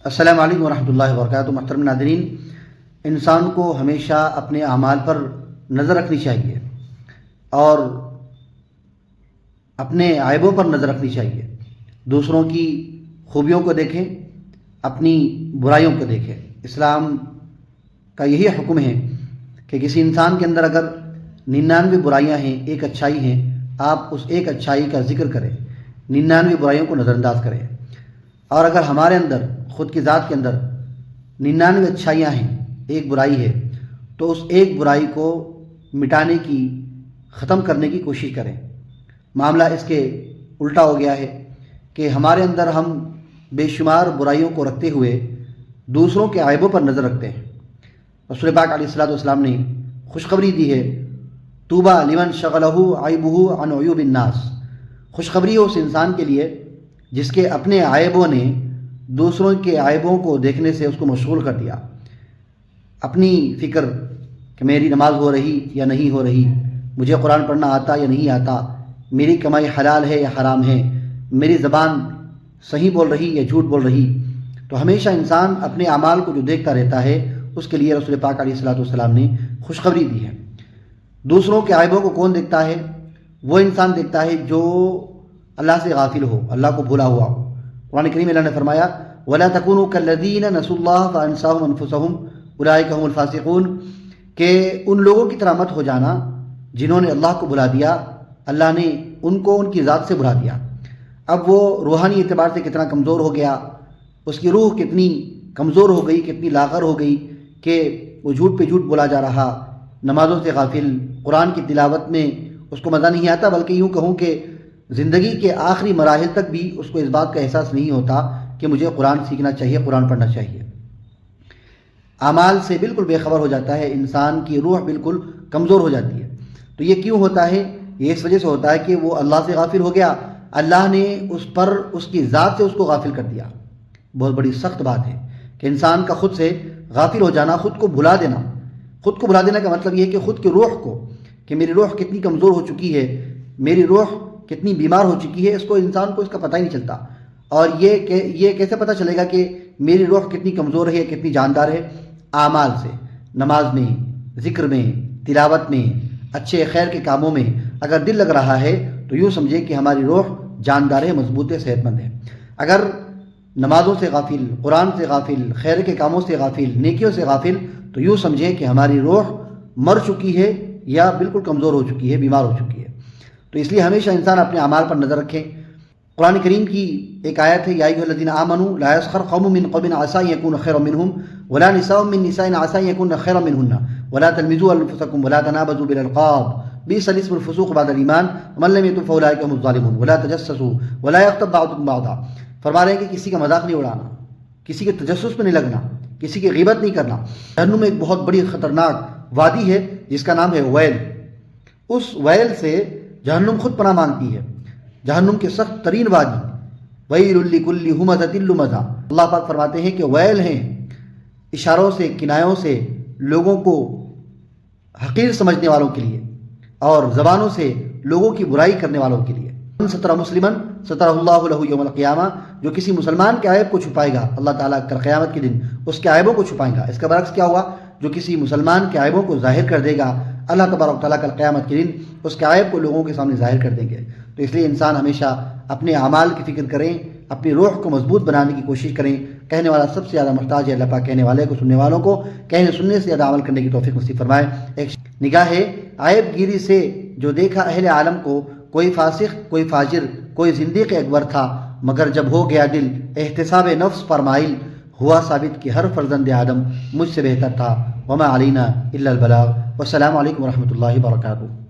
السلام علیکم ورحمۃ اللہ وبرکاتہ۔ محترم ناظرین، انسان کو ہمیشہ اپنے اعمال پر نظر رکھنی چاہیے اور اپنے عیبوں پر نظر رکھنی چاہیے۔ دوسروں کی خوبیوں کو دیکھیں، اپنی برائیوں کو دیکھیں۔ اسلام کا یہی حکم ہے کہ کسی انسان کے اندر اگر 99 برائیاں ہیں، ایک اچھائی ہے، آپ اس ایک اچھائی کا ذکر کریں، 99 برائیوں کو نظر انداز کریں۔ اور اگر ہمارے اندر خود کی ذات کے اندر 99 اچھائیاں ہیں، ایک برائی ہے، تو اس ایک برائی کو مٹانے کی، ختم کرنے کی کوشش کریں۔ معاملہ اس کے الٹا ہو گیا ہے کہ ہمارے اندر ہم بے شمار برائیوں کو رکھتے ہوئے دوسروں کے عیبوں پر نظر رکھتے ہیں۔ رسول پاک علیہ الصلوۃ والسلام نے خوشخبری دی ہے، طوبیٰ لمن شغلہ عیبہ عن عیوب الناس۔ خوشخبری ہو اس انسان کے لیے جس کے اپنے عیبوں نے دوسروں کے عیبوں کو دیکھنے سے اس کو مشغول کر دیا۔ اپنی فکر کہ میری نماز ہو رہی یا نہیں ہو رہی، مجھے قرآن پڑھنا آتا یا نہیں آتا، میری کمائی حلال ہے یا حرام ہے، میری زبان صحیح بول رہی یا جھوٹ بول رہی۔ تو ہمیشہ انسان اپنے اعمال کو جو دیکھتا رہتا ہے، اس کے لیے رسول پاک علیہ الصلوۃ والسلام نے خوشخبری دی ہے۔ دوسروں کے عیبوں کو کون دیکھتا ہے؟ وہ انسان دیکھتا ہے جو اللہ سے غافل ہو، اللہ کو بھولا ہوا ہو۔ قرآن کریم اللہ نے فرمایا وَلَا تَكُونُوا كَالَّذِينَ نَسُوا اللَّهَ فَأَنسَاهُمْ أَنفُسَهُمْ أُولَٰئِكَ هُمُ الْفَاسِقُونَ، کہ ان لوگوں کی طرح مت ہو جانا جنہوں نے اللہ کو بھلا دیا، اللہ نے ان کو ان کی ذات سے بھلا دیا۔ اب وہ روحانی اعتبار سے کتنا کمزور ہو گیا، اس کی روح کتنی کمزور ہو گئی، کتنی لاغر ہو گئی کہ وہ جھوٹ پہ جھوٹ بولا جا رہا، نمازوں سے غافل، قرآن کی تلاوت میں اس کو مزہ نہیں آتا، بلکہ یوں کہوں کہ زندگی کے آخری مراحل تک بھی اس کو اس بات کا احساس نہیں ہوتا کہ مجھے قرآن سیکھنا چاہیے، قرآن پڑھنا چاہیے۔ اعمال سے بالکل بے خبر ہو جاتا ہے، انسان کی روح بالکل کمزور ہو جاتی ہے۔ تو یہ کیوں ہوتا ہے؟ یہ اس وجہ سے ہوتا ہے کہ وہ اللہ سے غافل ہو گیا، اللہ نے اس پر، اس کی ذات سے اس کو غافل کر دیا۔ بہت بڑی سخت بات ہے کہ انسان کا خود سے غافل ہو جانا، خود کو بھلا دینا۔ خود کو بھلا دینے کا مطلب یہ ہے کہ خود کی روح کو، کہ میری روح کتنی کمزور ہو چکی ہے، میری روح کتنی بیمار ہو چکی ہے، اس کو انسان کو اس کا پتہ ہی نہیں چلتا۔ اور یہ کیسے پتہ چلے گا کہ میری روح کتنی کمزور ہے، کتنی جاندار ہے؟ اعمال سے، نماز میں، ذکر میں، تلاوت میں، اچھے خیر کے کاموں میں اگر دل لگ رہا ہے تو یوں سمجھے کہ ہماری روح جاندار ہے، مضبوط ہے، صحت مند ہے۔ اگر نمازوں سے غافل، قرآن سے غافل، خیر کے کاموں سے غافل، نیکیوں سے غافل، تو یوں سمجھیں کہ ہماری روح مر چکی ہے یا بالکل کمزور ہو چکی ہے، بیمار ہو چکی ہے۔ تو اس لیے ہمیشہ انسان اپنے اعمال پر نظر رکھیں۔ قرآن کریم کی ایک آیت ہے یا ایھا الذین آمنوا لا یسخر قوم من قوم عسى ان یکونوا خیرا منهم ولا نساء من نساء عسى ان یکن خیرا منهن ولا تلمزوا انفسکم ولا تنابزوا بالالقاب بئس الاسم الفسوق بعد الايمان ومن لم يتب فاولئک هم الظالمون ولا تجسسوا ولا یغتب بعضکم بعضا۔ فرما رہے ہیں کہ کسی کا مذاق نہیں اڑانا، کسی کے تجسس میں نہیں لگنا، کسی کی غیبت نہیں کرنا۔ جہنم میں ایک بہت بڑی خطرناک وادی ہے جس کا نام ہے ویل۔ اس ویل سے جہنم خود پناہ مانگتی ہے، جہنم کے سخت ترین وادی، ویل لکل ہمزۃ لمزہ۔ اللہ پاک فرماتے ہیں کہ ویل ہیں اشاروں سے، کنایوں سے لوگوں کو حقیر سمجھنے والوں کے لیے، اور زبانوں سے لوگوں کی برائی کرنے والوں کے لیے۔ من ستر مسلمن سترہ اللہ لہ یوم القیامہ، جو کسی مسلمان کے عیب کو چھپائے گا، اللہ تعالیٰ کل قیامت کے دن اس کے عیبوں کو چھپائیں گا۔ اس کا برعکس کیا ہوا؟ جو کسی مسلمان کے عیبوں کو ظاہر کر دے گا، اللہ تبارک تعالیٰ کل قیامت کے دن اس کے عیب کو لوگوں کے سامنے ظاہر کر دیں گے۔ تو اس لیے انسان ہمیشہ اپنے اعمال کی فکر کریں، اپنی روح کو مضبوط بنانے کی کوشش کریں۔ کہنے والا سب سے زیادہ محتاج ہے اللہ پاک کہنے والے کو، سننے والوں کو کہنے سننے سے زیادہ عمل کرنے کی توفیق نصیب فرمائے۔ ایک نگاہ عیب گیری سے جو دیکھا اہل عالم کو، کوئی فاسق، کوئی فاجر، کوئی زندیق اکبر تھا، مگر جب ہو گیا دل احتساب نفس پر مائل، ہوا ثابت کہ ہر فرزند آدم مجھ سے بہتر تھا۔ وما علینا الا البلاغ۔ والسلام علیکم ورحمۃ اللہ وبرکاتہ۔